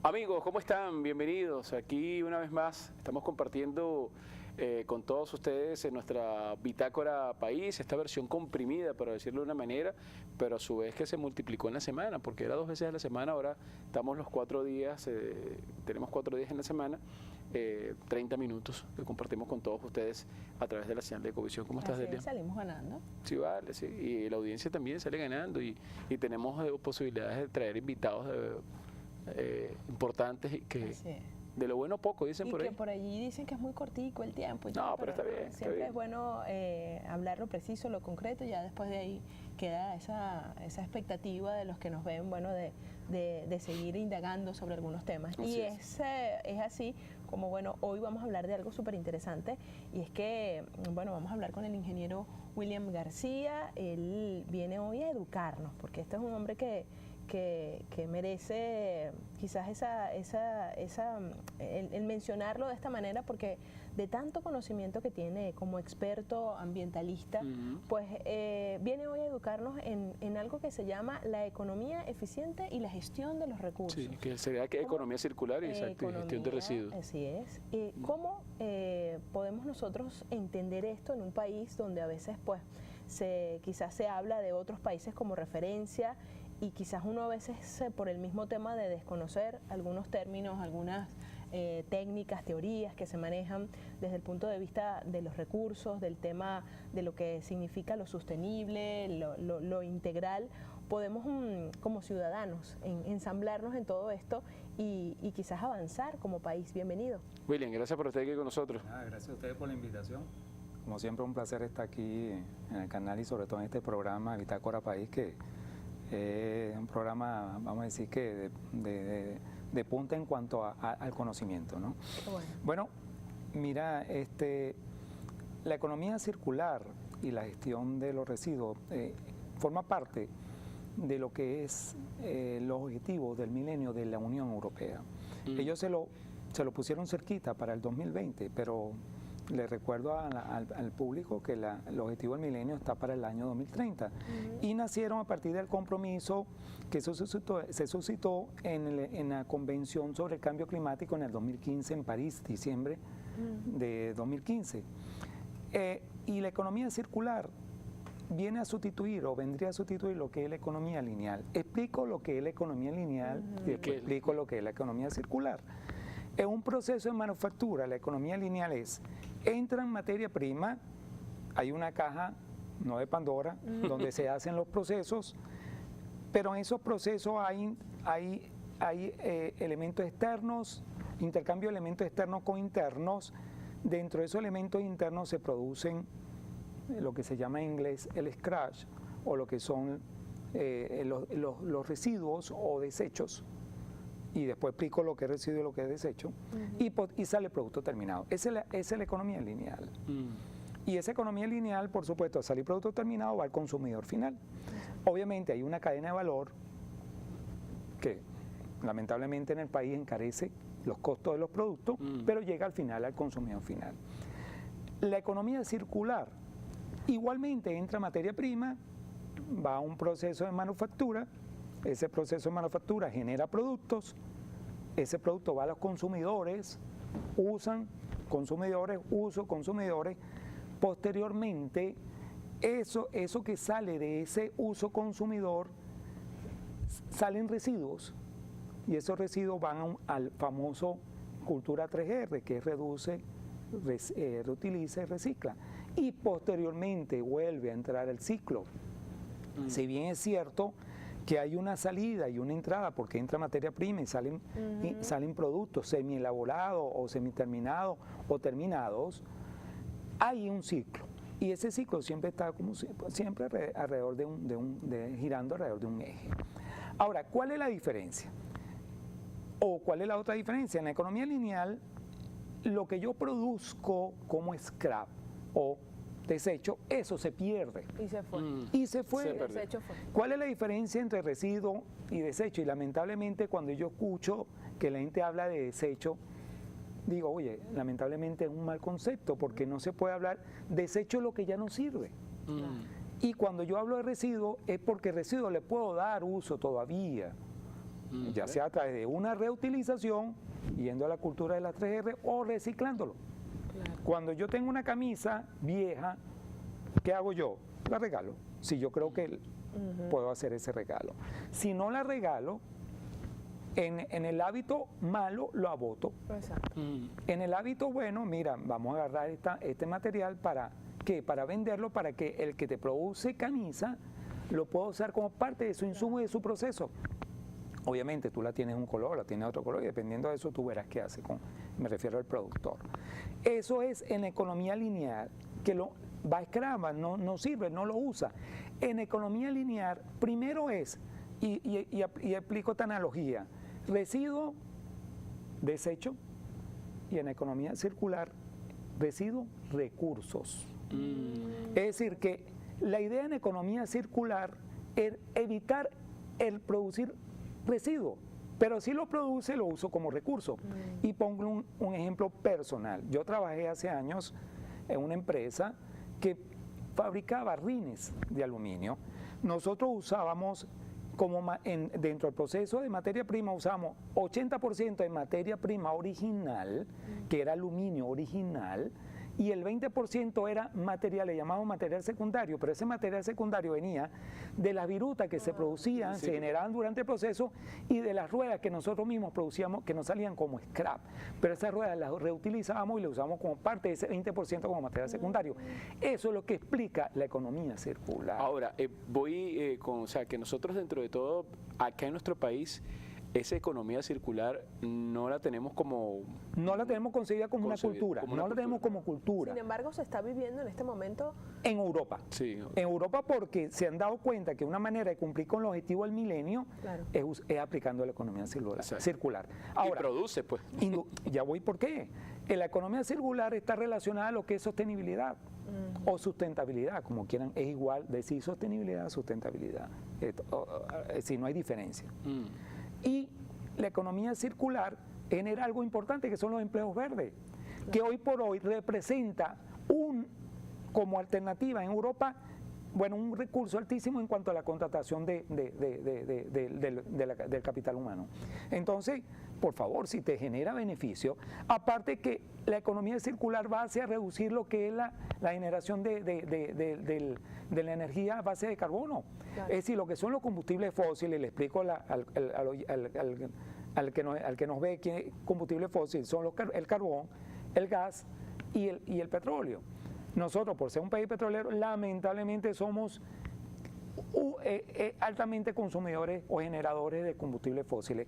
Amigos, ¿cómo están? Bienvenidos. Aquí una vez más estamos compartiendo con todos ustedes en nuestra Bitácora País, esta versión comprimida, para decirlo de una manera, pero a su vez que se multiplicó en la semana, porque era 2 veces a la semana, ahora estamos los 4 días, tenemos 4 días en la semana, 30 minutos que compartimos con todos ustedes a través de la señal de Ecovisión. ¿Cómo estás, Delia? Salimos ganando. Sí, vale, sí. Y la audiencia también sale ganando y tenemos posibilidades de traer invitados importantes y que de lo bueno poco dicen por ahí. Y que por allí dicen que es muy cortico el tiempo. Y no, todo, pero está bien. Siempre es bueno hablar lo preciso, lo concreto, y ya después de ahí queda esa expectativa de los que nos ven, bueno, de seguir indagando sobre algunos temas. Así y es así como, bueno, hoy vamos a hablar de algo súper interesante, y es que, bueno, vamos a hablar con el ingeniero William García. Él viene hoy a educarnos, porque este es un hombre que merece quizás el mencionarlo de esta manera, porque de tanto conocimiento que tiene como experto ambientalista, pues viene hoy a educarnos en algo que se llama la economía eficiente y la gestión de los recursos. Sí, que sería que economía circular y gestión de residuos. Así es. ¿Cómo podemos nosotros entender esto en un país donde a veces pues quizás se habla de otros países como referencia, y quizás uno a veces por el mismo tema de desconocer algunos términos, algunas técnicas, teorías que se manejan desde el punto de vista de los recursos, del tema de lo que significa lo sostenible, lo integral, podemos como ciudadanos ensamblarnos en todo esto y quizás avanzar como país. Bienvenido. William, gracias por estar aquí con nosotros. Gracias a ustedes por la invitación. Como siempre, un placer estar aquí en el canal y sobre todo en este programa Bitácora País, que es un programa, vamos a decir, que de punta en cuanto al conocimiento, ¿no? Bueno, mira, la economía circular y la gestión de los residuos forma parte de lo que es los objetivos del milenio de la Unión Europea. Ellos se lo pusieron cerquita para el 2020, pero le recuerdo al público que el objetivo del milenio está para el año 2030 y nacieron a partir del compromiso que se suscitó en la Convención sobre el Cambio Climático en el 2015 en París, diciembre de 2015. Y la economía circular viene a sustituir o vendría a sustituir lo que es la economía lineal. Explico lo que es la economía lineal y después explico lo que es la economía circular. Es un proceso de manufactura. La economía lineal entra en materia prima, hay una caja, no de Pandora, donde se hacen los procesos, pero en esos procesos hay elementos externos, intercambio de elementos externos con internos. Dentro de esos elementos internos se producen lo que se llama en inglés el scratch, o lo que son los residuos o desechos. Y después explico lo que es residuo y lo que es desecho, y sale el producto terminado. Esa es la economía lineal. Y esa economía lineal, por supuesto, al salir producto terminado va al consumidor final. Obviamente hay una cadena de valor que lamentablemente en el país encarece los costos de los productos, pero llega al final al consumidor final. La economía circular igualmente entra materia prima, va a un proceso de manufactura. Ese proceso de manufactura genera productos, ese producto va a los consumidores, consumidores. Posteriormente, eso que sale de ese uso consumidor, salen residuos, y esos residuos van al famoso cultura 3R, que es reduce, reutiliza y recicla. Y posteriormente vuelve a entrar el ciclo. Si bien es cierto que hay una salida y una entrada, porque entra materia prima y salen productos semi-elaborados o semi-terminados o terminados, hay un ciclo. Y ese ciclo siempre está como siempre alrededor girando alrededor de un eje. Ahora, ¿cuál es la diferencia? ¿O cuál es la otra diferencia? En la economía lineal, lo que yo produzco como scrap o desecho, eso se pierde. Y se fue. Y se fue. El desecho fue. ¿Cuál es la diferencia entre residuo y desecho? Y lamentablemente cuando yo escucho que la gente habla de desecho, digo, oye, lamentablemente es un mal concepto, porque no se puede hablar, desecho es lo que ya no sirve. Y cuando yo hablo de residuo, es porque residuo le puedo dar uso todavía. ya sea a través de una reutilización, yendo a la cultura de las 3R, o reciclándolo. Cuando yo tengo una camisa vieja, ¿qué hago yo? La regalo, si yo creo que puedo hacer ese regalo. Si no la regalo, en el hábito malo lo aboto. Exacto. En el hábito bueno, mira, vamos a agarrar este material para ¿qué? Para venderlo, para que el que te produce camisa lo pueda usar como parte de su insumo y de su proceso. Obviamente tú la tienes un color, la tienes otro color, y dependiendo de eso tú verás qué hace me refiero al productor. Eso es en economía lineal, que lo va a escrava, no sirve, no lo usa. En economía lineal, primero es, y aplico esta analogía, residuo, desecho, y en economía circular, residuo, recursos. Es decir, que la idea en economía circular es evitar el producir residuo, pero si lo produce, lo uso como recurso. Y pongo un ejemplo personal. Yo trabajé hace años en una empresa que fabricaba rines de aluminio. Nosotros usábamos, dentro del proceso de materia prima, usamos 80% de materia prima original, que era aluminio original, y el 20% era material, le llamamos material secundario, pero ese material secundario venía de las virutas que se producían, se generaban durante el proceso, y de las ruedas que nosotros mismos producíamos, que nos salían como scrap. Pero esas ruedas las reutilizábamos y las usamos como parte de ese 20% como material secundario. Eso es lo que explica la economía circular. Ahora, o sea, que nosotros dentro de todo, acá en nuestro país, esa economía circular no la tenemos como... No la tenemos concebida como una cultura, no la tenemos como cultura. Sin embargo, se está viviendo en este momento... En Europa. Sí. En Europa, porque se han dado cuenta que una manera de cumplir con los objetivos del milenio es aplicando la economía circular. Ahora, y produce, pues. Ya voy por qué. La economía circular está relacionada a lo que es sostenibilidad o sustentabilidad, como quieran, es igual decir sostenibilidad, sustentabilidad. Si no hay diferencia. Y la economía circular genera algo importante, que son los empleos verdes, que hoy por hoy representa como alternativa en Europa, bueno, un recurso altísimo en cuanto a la contratación del capital humano. Entonces, por favor, si te genera beneficio, aparte que la economía circular va hacia reducir lo que es la generación de la energía a base de carbono. Claro. Es decir, lo que son los combustibles fósiles, le explico al que nos ve que combustibles fósiles son el carbón, el gas y el petróleo. Nosotros, por ser un país petrolero, lamentablemente somos altamente consumidores o generadores de combustibles fósiles,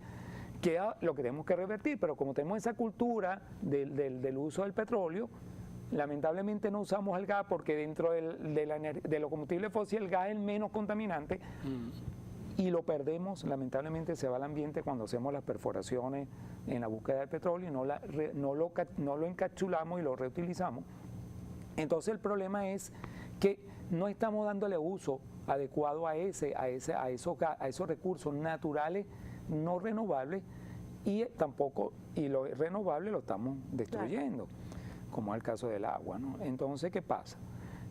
que lo que tenemos que revertir, pero como tenemos esa cultura del uso del petróleo, lamentablemente no usamos el gas, porque dentro de los combustibles fósiles el gas es el menos contaminante, y lo perdemos, lamentablemente se va al ambiente cuando hacemos las perforaciones en la búsqueda del petróleo y no lo encapsulamos y lo reutilizamos. Entonces el problema es que no estamos dándole uso adecuado a esos recursos naturales no renovables, y lo renovable lo estamos destruyendo, como es el caso del agua, ¿no? Entonces, ¿qué pasa?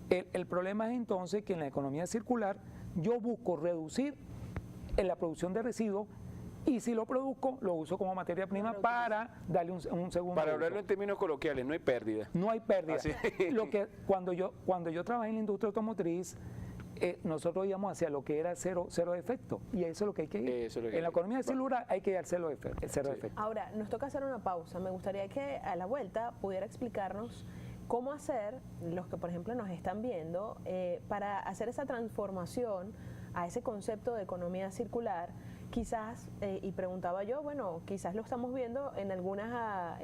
El problema es entonces que en la economía circular yo busco reducir la producción de residuos, y si lo produzco, lo uso como materia prima para darle un segundo Para uso. hablarlo en términos coloquiales, no hay pérdida. No hay pérdida. Cuando yo trabajé en la industria automotriz, nosotros íbamos hacia lo que era cero defecto, y eso es lo que hay que ir. En la economía circular hay que ir al cero defecto. Ahora, nos toca hacer una pausa. Me gustaría que a la vuelta pudiera explicarnos cómo hacer, los que por ejemplo nos están viendo, para hacer esa transformación a ese concepto de economía circular. Quizás, y preguntaba yo, bueno, quizás lo estamos viendo en algunas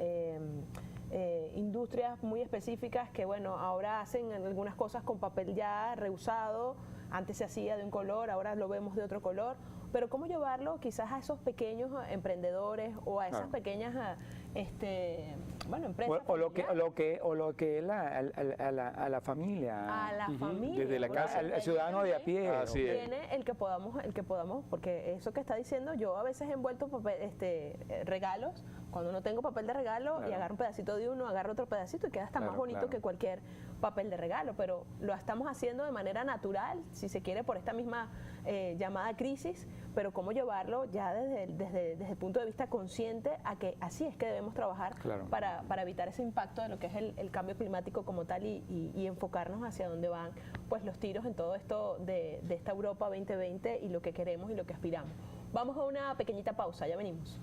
industrias muy específicas que, bueno, ahora hacen algunas cosas con papel ya reusado, antes se hacía de un color, ahora lo vemos de otro color, pero ¿cómo llevarlo quizás a esos pequeños emprendedores o a esas pequeñas empresas? O lo que es a la familia. A la familia. Desde la casa. Al ciudadano de a pie. Así es. Tiene el que podamos, porque eso que está diciendo, yo a veces he envuelto regalos, cuando no tengo papel de regalo, y agarro un pedacito de uno, agarro otro pedacito y queda hasta más bonito que cualquier papel de regalo, pero lo estamos haciendo de manera natural, si se quiere, por esta misma llamada crisis, pero cómo llevarlo ya desde el punto de vista consciente a que así es que debemos trabajar para evitar ese impacto de lo que es el cambio climático como tal y enfocarnos hacia dónde van pues los tiros en todo esto de esta Europa 2020 y lo que queremos y lo que aspiramos. Vamos a una pequeñita pausa, ya venimos.